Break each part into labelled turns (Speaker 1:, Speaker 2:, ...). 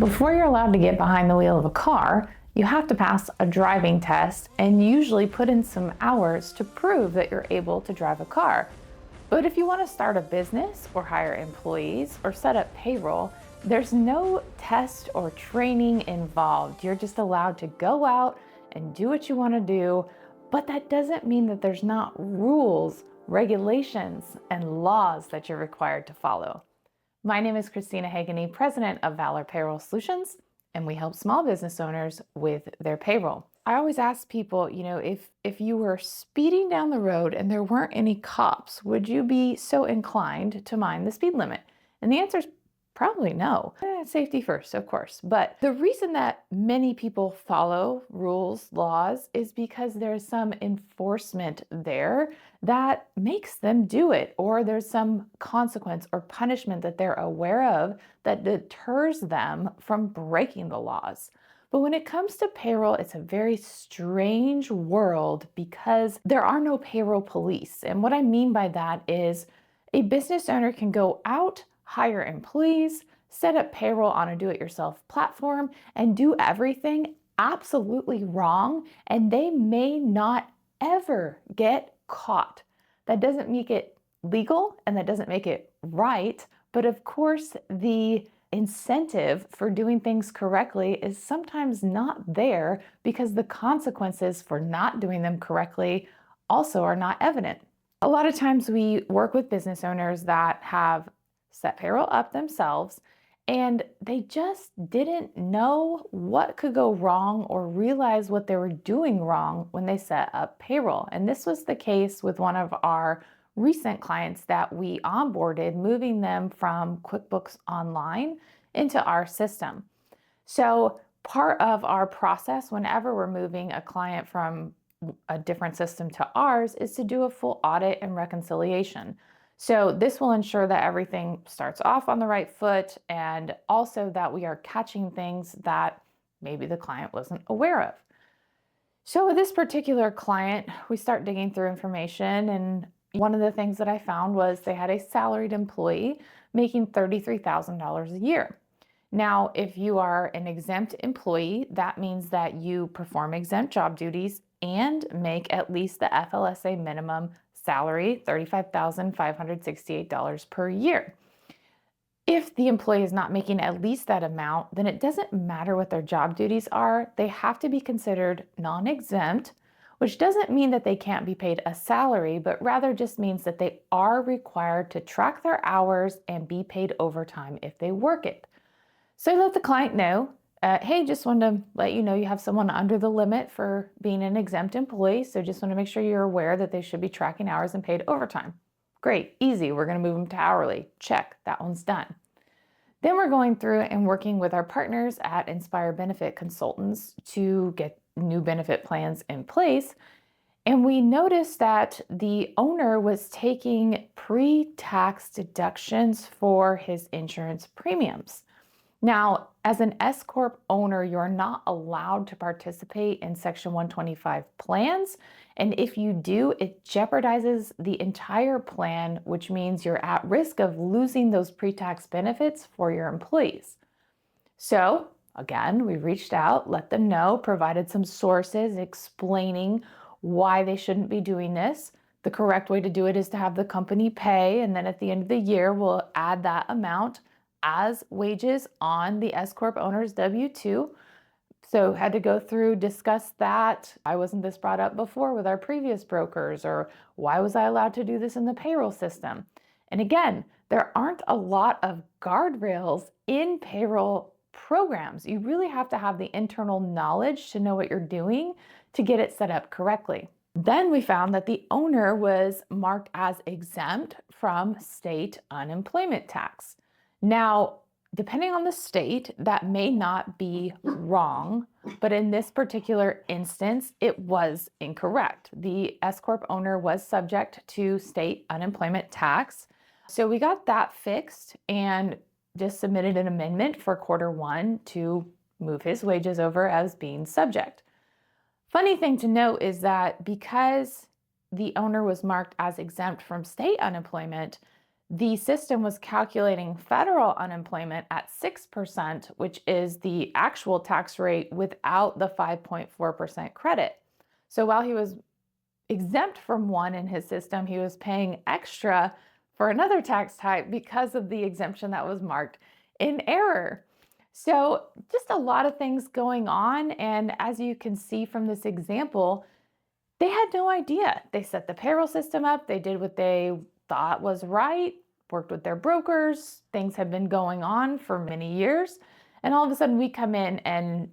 Speaker 1: Before you're allowed to get behind the wheel of a car, you have to pass a driving test and usually put in some hours to prove that you're able to drive a car. But if you want to start a business or hire employees or set up payroll, there's no test or training involved. You're just allowed to go out and do what you want to do, but that doesn't mean that there's not rules, regulations, and laws that you're required to follow. My name is Christina Hageny, president of Valor Payroll Solutions, and we help small business owners with their payroll. I always ask people, if you were speeding down the road and there weren't any cops, would you be so inclined to mind the speed limit? And the answer is probably no. Safety first, of course. But the reason that many people follow rules, laws, is because there's some enforcement there that makes them do it, or there's some consequence or punishment that they're aware of that deters them from breaking the laws. But when it comes to payroll, it's a very strange world because there are no payroll police. And what I mean by that is a business owner can go out, hire employees, set up payroll on a do-it-yourself platform, and do everything absolutely wrong, and they may not ever get caught. That doesn't make it legal, and that doesn't make it right, but of course, the incentive for doing things correctly is sometimes not there because the consequences for not doing them correctly also are not evident. A lot of times we work with business owners that have set payroll up themselves and they just didn't know what could go wrong or realize what they were doing wrong when they set up payroll. And this was the case with one of our recent clients that we onboarded, moving them from QuickBooks Online into our system. So part of our process whenever we're moving a client from a different system to ours is to do a full audit and reconciliation. So this will ensure that everything starts off on the right foot and also that we are catching things that maybe the client wasn't aware of. So with this particular client, we start digging through information, and one of the things that I found was they had a salaried employee making $33,000 a year. Now, if you are an exempt employee, that means that you perform exempt job duties and make at least the FLSA minimum salary, $35,568 per year. If the employee is not making at least that amount, then it doesn't matter what their job duties are. They have to be considered non-exempt, which doesn't mean that they can't be paid a salary, but rather just means that they are required to track their hours and be paid overtime if they work it. So I let the client know, hey, just wanted to let you know you have someone under the limit for being an exempt employee, so just want to make sure you're aware that they should be tracking hours and paid overtime. Great, easy, we're going to move them to hourly. Check, that one's done. Then we're going through and working with our partners at Inspire Benefit Consultants to get new benefit plans in place. And we noticed that the owner was taking pre-tax deductions for his insurance premiums. Now, as an S Corp owner, you're not allowed to participate in Section 125 plans. And if you do, it jeopardizes the entire plan, which means you're at risk of losing those pre-tax benefits for your employees. So again, we reached out, let them know, provided some sources explaining why they shouldn't be doing this. The correct way to do it is to have the company pay, and then at the end of the year, we'll add that amount as wages on the S Corp owner's W-2. So had to go through, discuss that. Why wasn't this brought up before with our previous brokers? Or why was I allowed to do this in the payroll system? And again, there aren't a lot of guardrails in payroll programs. You really have to have the internal knowledge to know what you're doing to get it set up correctly. Then we found that the owner was marked as exempt from state unemployment tax. Now, depending on the state, that may not be wrong, but in this particular instance, it was incorrect. The S Corp owner was subject to state unemployment tax. So we got that fixed and just submitted an amendment for Q1 to move his wages over as being subject. Funny thing to note is that because the owner was marked as exempt from state unemployment, the system was calculating federal unemployment at 6%, which is the actual tax rate without the 5.4% credit. So while he was exempt from one in his system, he was paying extra for another tax type because of the exemption that was marked in error. So just a lot of things going on. And as you can see from this example, they had no idea. They set the payroll system up, they did what they thought was right, worked with their brokers. Things have been going on for many years. And all of a sudden, we come in and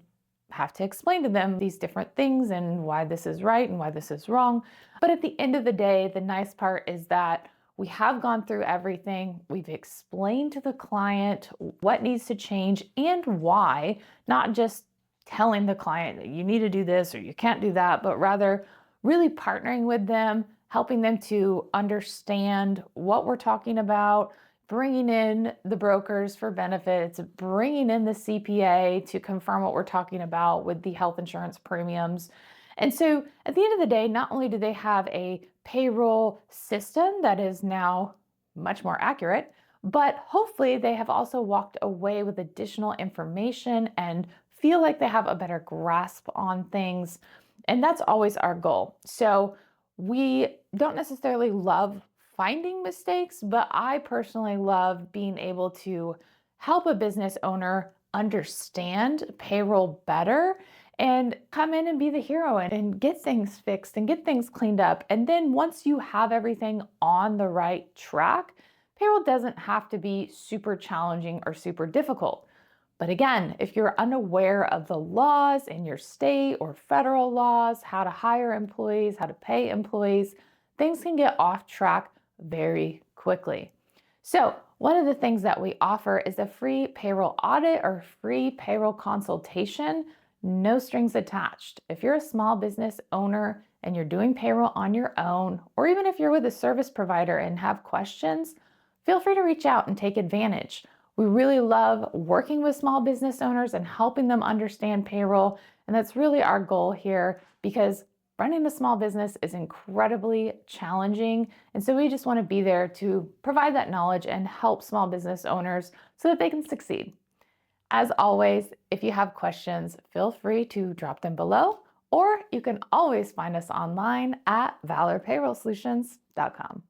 Speaker 1: have to explain to them these different things and why this is right and why this is wrong. But at the end of the day, the nice part is that we have gone through everything. We've explained to the client what needs to change and why, not just telling the client that you need to do this or you can't do that, but rather really partnering with them, helping them to understand what we're talking about, bringing in the brokers for benefits, bringing in the CPA to confirm what we're talking about with the health insurance premiums. And so at the end of the day, not only do they have a payroll system that is now much more accurate, but hopefully they have also walked away with additional information and feel like they have a better grasp on things. And that's always our goal. So we don't necessarily love finding mistakes, but I personally love being able to help a business owner understand payroll better and come in and be the hero and get things fixed and get things cleaned up. And then once you have everything on the right track, payroll doesn't have to be super challenging or super difficult. But again, if you're unaware of the laws in your state or federal laws, how to hire employees, how to pay employees, things can get off track very quickly. So one of the things that we offer is a free payroll audit or free payroll consultation, no strings attached. If you're a small business owner and you're doing payroll on your own, or even if you're with a service provider and have questions, feel free to reach out and take advantage. We really love working with small business owners and helping them understand payroll. And that's really our goal here because running a small business is incredibly challenging. And so we just want to be there to provide that knowledge and help small business owners so that they can succeed. As always, if you have questions, feel free to drop them below, or you can always find us online at valorpayrollsolutions.com.